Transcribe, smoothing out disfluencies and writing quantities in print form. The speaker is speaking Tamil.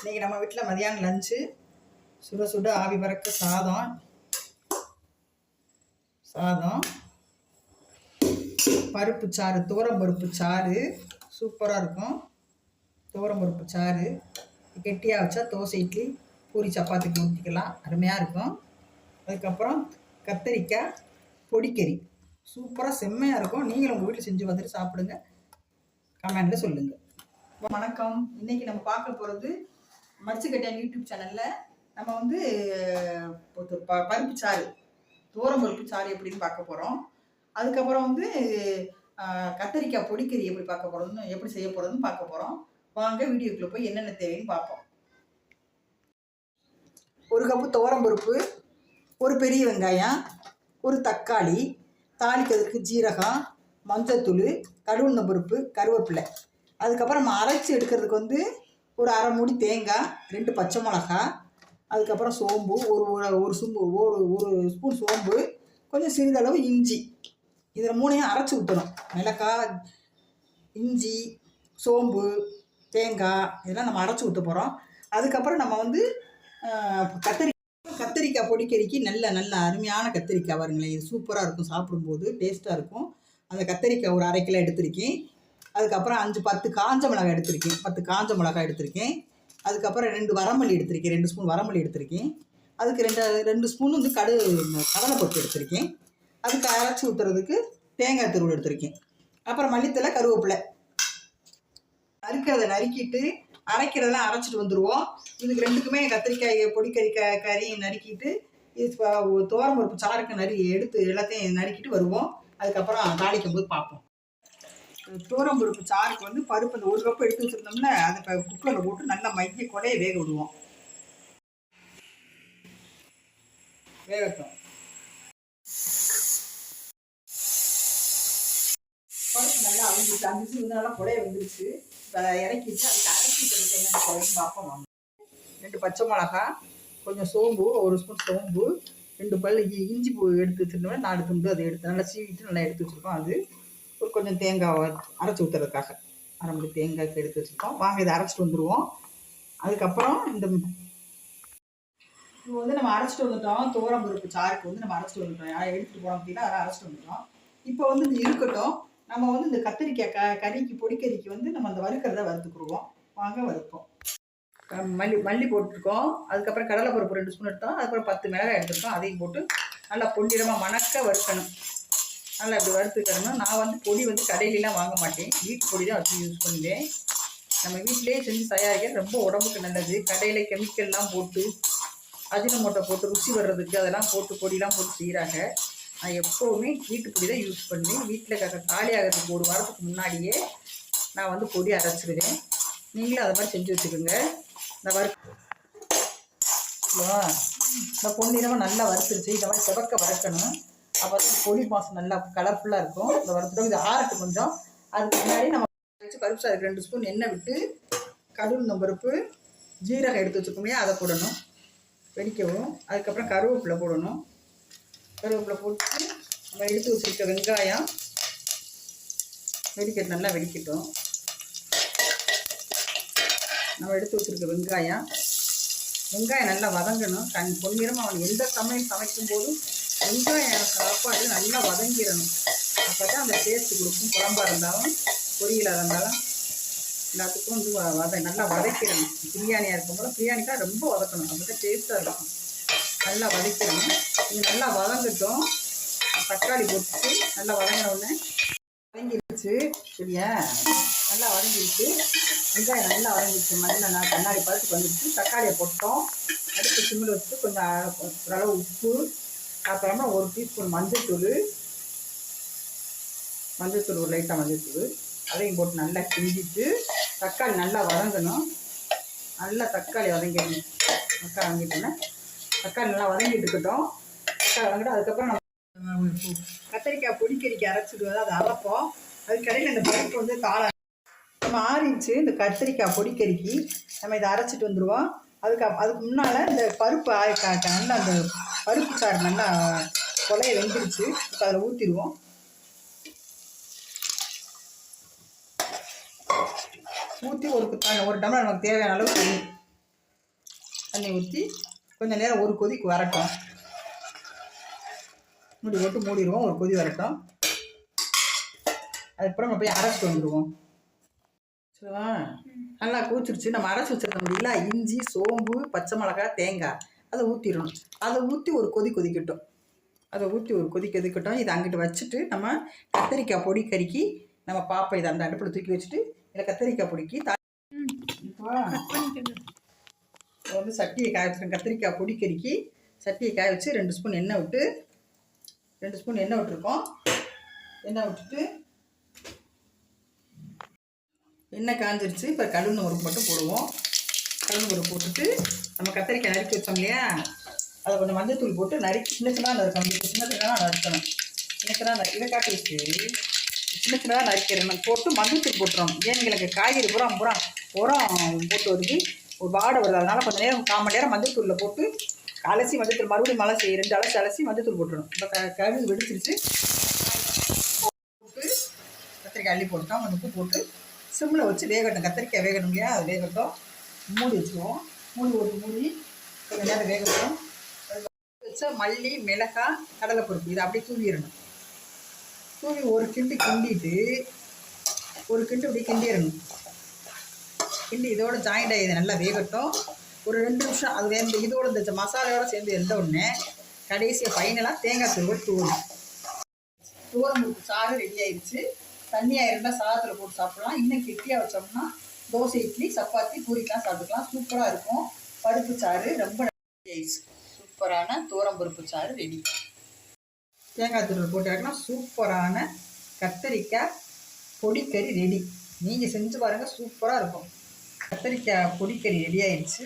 இன்றைக்கி நம்ம வீட்டில் மதியானம் லஞ்சு சுட சுட ஆவி பறக்க சாதம் பருப்பு சாறு, துவரம் பருப்பு சாறு சூப்பராக இருக்கும். துவரம் பருப்பு சாறு கெட்டியாக வச்சா தோசை, இட்லி, பூரி, சப்பாத்திக்கு ஊற்றிக்கலாம், அருமையாக இருக்கும். அதுக்கப்புறம் கத்திரிக்காய் பொடிக்கறி சூப்பராக செம்மையாக இருக்கும். நீங்களும் உங்கள் வீட்டில் செஞ்சு வந்துட்டு சாப்பிடுங்க, கமெண்டில் சொல்லுங்கள். வணக்கம். இன்றைக்கி நம்ம பார்க்க போகிறது மரிச்சுக்கட்டியான் யூடியூப் சேனலில் நம்ம வந்து பருப்பு சாறு, துவரம் பருப்பு சாறு எப்படின்னு பார்க்க போகிறோம். அதுக்கப்புறம் வந்து கத்திரிக்காய் பொடிக்கறி எப்படி செய்ய போகிறதுன்னு பார்க்க போகிறோம். வாங்க வீடியோக்குள்ளே போய் என்னென்ன தேவைன்னு பார்ப்போம். ஒரு கப்பு துவரம் பருப்பு, ஒரு பெரிய வெங்காயம், ஒரு தக்காளி, தாளிக்கிறதுக்கு ஜீரகம், மஞ்சத்தூள், கடுகுண்ண பருப்பு, கருவேப்பிலை. அதுக்கப்புறம் நம்ம அரைச்சி எடுக்கிறதுக்கு வந்து ஒரு அரை மூடி தேங்காய், 2 பச்சை மிளகா, அதுக்கப்புறம் சோம்பு, ஒரு ஸ்பூன் சோம்பு, கொஞ்சம் சிறிதளவு இஞ்சி. இதில் 3ஐயும் அரைச்சி ஊற்றணும். மிளகாய், இஞ்சி, சோம்பு, தேங்காய் இதெல்லாம் நம்ம அரைச்சி ஊற்ற போகிறோம். அதுக்கப்புறம் நம்ம வந்து கத்திரிக்காய் பொடிக்கறிக்கு நல்ல அருமையான கத்திரிக்காய் வருங்களேன். இது சூப்பராக இருக்கும், சாப்பிடும்போது டேஸ்ட்டாக இருக்கும். அந்த கத்திரிக்காய் ஒரு 1/2 கிலோ எடுத்திருக்கேன். அதுக்கப்புறம் 5-10 காஞ்ச மிளகாய் எடுத்திருக்கேன். 10 காஞ்ச மிளகாய் எடுத்திருக்கேன். அதுக்கப்புறம் 2 வரமல்லி எடுத்திருக்கேன். 2 ஸ்பூன் வரமல்லி எடுத்திருக்கேன். அதுக்கு 2 ஸ்பூன் வந்து கடலைப்பருப்பு எடுத்திருக்கேன். அதுக்கு அரைச்சி ஊற்றுறதுக்கு தேங்காய் துருவல் எடுத்திருக்கேன். அப்புறம் மல்லித்தலை, கருவேப்பிலை. நறுக்கிட்டு அரைக்கிறதெல்லாம் அரைச்சிட்டு வந்துடுவோம். இதுக்கு 2க்குமே கத்திரிக்காய் பொடிக்கறி நறுக்கிட்டு இது துவரம் பருப்பு சாருக்கு எடுத்து எல்லாத்தையும் நறுக்கிட்டு வருவோம். அதுக்கப்புறம் தாளிக்கும் போது பார்ப்போம். துவரம் பருப்பு சாருக்கு வந்து பருப்பு அந்த 1 கப்பு எடுத்து வச்சுருந்தோம்னா அதை குக்கரில் போட்டு நல்லா மைய கொடையை வேக விடுவோம். வேகட்டும். பருப்பு நல்லா அவிஞ்சிட்டு 5 நிமிஷம் நல்லா கொடையை வந்துருச்சு. இப்போ இறக்கிட்டு அதுக்கு அரைச்சிட்டு என்னென்ன குறைன்னு பார்ப்போம். 2 பச்சை மிளகா, கொஞ்சம் சோம்பு, 1 ஸ்பூன் சோம்பு, 2 பல் இஞ்சி பூ எடுத்து வச்சுருந்தோம்னா 4 துண்டு அதை எடுத்து நல்லா சீவிட்டு நல்லா எடுத்து வச்சுருக்கோம். அது ஒரு கொஞ்சம் தேங்காய் அரைச்சி ஊற்றுறதுக்காக அரை மணி தேங்காய்க்கு எடுத்து வச்சுருக்கோம். வாங்க இதை அரைச்சிட்டு வந்துடுவோம். அதுக்கப்புறம் இப்போ வந்து நம்ம அரைச்சிட்டு வந்துட்டோம். துவரம் பருப்பு சாருக்கு வந்து நம்ம அரைச்சிட்டு வந்துட்டோம். எடுத்துகிட்டு போனோம் அப்படின்னா அதெல்லாம் அரைச்சிட்டு வந்துட்டோம். இப்போ வந்து இது இருக்கட்டும். நம்ம வந்து இந்த கத்திரிக்காய் பொடிக்கறிக்கு வந்து நம்ம அந்த வறுக்கிறத வறுத்துக்குருவோம். வாங்க வறுப்போம். மல்லி போட்டுருக்கோம். அதுக்கப்புறம் கடலைப்பருப்பு 2 ஸ்பூன் எடுத்தோம். அதுக்கப்புறம் 10 மிளகாய் எடுத்துருக்கோம். அதையும் போட்டு நல்லா பொன்னிறமாக மணக்க வறுக்கணும். நல்லா இப்படி வறுத்துக்கணும். நான் வந்து பொடி வந்து கடையிலலாம் வாங்க மாட்டேன், வீட்டு பொடி தான் வச்சு யூஸ் பண்ணுவேன். நம்ம வீட்டிலேயே செஞ்சு தயாரிக்க ரொம்ப உடம்புக்கு நல்லது. கடையில் கெமிக்கல்லாம் போட்டு அஜினமோட்டோ போட்டு ருசி வர்றதுக்கு அதெல்லாம் போட்டு பொடியெலாம் போட்டு செய்கிறாங்க. நான் எப்போவுமே வீட்டு பொடி தான் யூஸ் பண்ணுவேன். வீட்டில் காலி ஆகிறதுக்கு 1 வாரத்துக்கு முன்னாடியே நான் வந்து பொடி அரைச்சிடுவேன். நீங்களும் அதை மாதிரி செஞ்சு வச்சுக்கோங்க. இந்த பொன்னிறமாக நல்லா வறுத்துருச்சு. இந்த மாதிரி செவக்க வறுக்கணும். அப்போ வந்து பொடி மாசம் நல்லா கலர்ஃபுல்லாக இருக்கும். இந்த வறுத்துட்டோம். இது ஆறட்டு கொஞ்சம். அதுக்கு முன்னாடி நம்ம வச்சு பருப்பு சாருக்கு 2 ஸ்பூன் எண்ணெய் விட்டு கடுகு பருப்பு, ஜீரகம் எடுத்து வச்சுக்கோமையா அதை போடணும், வெடிக்கவும். அதுக்கப்புறம் கருவேப்பிலை போடணும். கருவேப்பிலை போட்டு நம்ம எடுத்து வச்சுருக்க வெங்காயம் நல்லா வெடிக்கட்டும். நம்ம எடுத்து வச்சுருக்க வெங்காயம் நல்லா வதங்கணும். பொன்னிறமாக அவன் எந்த சமைக்கும் போதும் வெங்காயம் சாப்பாடு நல்லா வதங்கிடணும். அப்போ தான் அந்த டேஸ்ட்டு கொடுக்கும். குழம்பாக இருந்தாலும் பொரியலாக இருந்தாலும் எல்லாத்துக்கும் வந்து நல்லா வதக்கிடணும். பிரியாணியாக இருக்கும்போது பிரியாணிக்காக ரொம்ப வதக்கணும். அப்போ தான் டேஸ்ட்டாக இருக்கும். நல்லா வதக்கிடணும். இது நல்லா வதங்கட்டும். தக்காளி போட்டு நல்லா வதங்கின உடனே வதங்கிருச்சு. சரியா, நல்லா வதங்கிருச்சு. வெங்காயம் நல்லா வதங்கிருச்சு. நான் கண்ணாடி பார்த்து வந்துடுச்சு. தக்காளியை போட்டோம். அடுத்து சிம்மில் வச்சுட்டு கொஞ்சம் ஓரளவு உப்பு, அப்புறமா 1 டீஸ்பூன் மஞ்சத்தூள், ஒரு லைட்டாக மஞ்சத்தூள் அதையும் போட்டு நல்லா கிண்டிட்டு தக்காளி நல்லா வதங்கணும். நல்லா தக்காளி வதங்கிடணும். வதங்கிட்டோன்னா தக்காளி நல்லா வதங்கிட்டு இருக்கட்டும். தக்காளி வதங்கிட்டு அதுக்கப்புறம் நம்ம கத்திரிக்காய் பொடிக்கறிக்கு அரைச்சிடுவோம். அதை அரைப்போம். அதுக்கடையில் இந்த பருப்பு வந்து நம்ம ஆறிச்சு. இந்த கத்திரிக்காய் பொடிக்கறிக்கு நம்ம இதை அரைச்சிட்டு வந்துடுவோம். அதுக்கு முன்னால் இந்த பருப்பு நல்லா அந்த பருப்பு சாறு நல்லா கொலையை வெந்துருச்சு. இப்போ அதில் ஊற்றிடுவோம். ஊற்றி ஒரு டம்ளர் நமக்கு தேவையான அளவு தண்ணி தண்ணி ஊற்றி கொஞ்சம் நேரம் ஒரு கொதிக்கு வரட்டும். மூடி போட்டு மூடிடுவோம், ஒரு கொதி வரட்டும். அதுக்கப்புறம் நம்ம போய் அரைச்சிட்டு வந்துடுவோம். சரிவா? நல்லா கூச்சிருச்சு. நம்ம அரைச்சி வச்சிருக்க முடியல, இஞ்சி, சோம்பு, பச்சை மிளகாய், தேங்காய் அதை ஊற்றிடணும். அதை ஊற்றி ஒரு கொதிக்கட்டும். அதை ஊற்றி ஒரு கொதிக்கட்டும். இதை அங்கிட்டு வச்சுட்டு நம்ம கத்திரிக்காய் பொடி கறிக்கு நம்ம பாப்பா இதை அந்த அடுப்பில் தூக்கி வச்சுட்டு இதில் கத்திரிக்காய் பொடிக்கு வந்து சட்டியை காய வச்சுருக்கேன். கத்திரிக்காய் பொடி கறிக்கு சட்டியை காய வச்சு 2 ஸ்பூன் எண்ணெய் விட்டுருக்கோம். எண்ணெய் விட்டுட்டு எண்ணெய் காஞ்சிருச்சு. இப்போ கடுகு உருப்பு மட்டும் போடுவோம். கடுகு உருப்பு போட்டுட்டு நம்ம கத்திரிக்காய் நறுக்கி வச்சோம் இல்லையா, அதை கொஞ்சம் மஞ்சத்தூள் போட்டு நறுக்கி சின்ன சின்னதாக நறுக்கணும். சின்ன சின்னதாக நறுக்கணும். இதை காட்டி வச்சு சின்ன சின்னதாக நறுக்கிறேன் போட்டு மஞ்சத்தூள் போட்டுரும். ஏன்னு எங்களுக்கு காய்கறி உரம் போட்டு வருது, ஒரு வாடை வருது. அதனால் கொஞ்சம் நேரம் 1/4 மணி நேரம் மஞ்சத்தூளில் போட்டு அலசி மஞ்சத்தூள் மறுபடியும் 2 அலசி மஞ்சத்தூள் போட்டுடணும். இப்போ கடுகு வெடிச்சிருச்சு. போட்டு கத்திரிக்காய் அள்ளி போட்டோம். கொஞ்சம் உப்பு போட்டு சிம்மில் வச்சு வேகட்டும். கத்திரிக்காய் வேகணும் இல்லையா, அது வேகட்டும். மூடி வச்சுருவோம். மூடி கொஞ்சம் நேரம் வேகட்டும். வச்ச மல்லி, மிளகாய், கடலைப்பருப்பு இதை அப்படியே தூவிடணும். தூவி ஒரு கிண்டு கிண்டிட்டு இப்படி கிண்டிடணும். கிண்டி இதோட ஜாயிண்ட் ஆகி நல்லா வேகட்டும். ஒரு 2 நிமிஷம் அது இதோட இந்த மசாலையோடு சேர்ந்து எந்த ஒன்று கடைசியாக ஃபைனலாக தேங்காய் தூவணும். துவரம்பருப்பு சாறு ரெடி ஆயிடுச்சு. தண்ணியாக இருந்தால் சாதத்தில் போட்டு சாப்பிடலாம். இன்னும் கெட்டியாக வச்சோம்னா தோசை, இட்லி, சப்பாத்தி, பூரிக்கெலாம் சாப்பிட்டுக்கலாம். சூப்பராக இருக்கும். பருப்பு சாறு ரொம்ப ரெடி ஆயிடுச்சு. சூப்பரான துவரம்பருப்பு சாறு ரெடி. தேங்காய் தூள் போட்டு இறக்கலாம். சூப்பரான கத்திரிக்காய் பொடிக்கறி ரெடி. நீங்கள் செஞ்சு பாருங்கள், சூப்பராக இருக்கும். கத்திரிக்காய் பொடிக்கறி ரெடி ஆயிடுச்சு.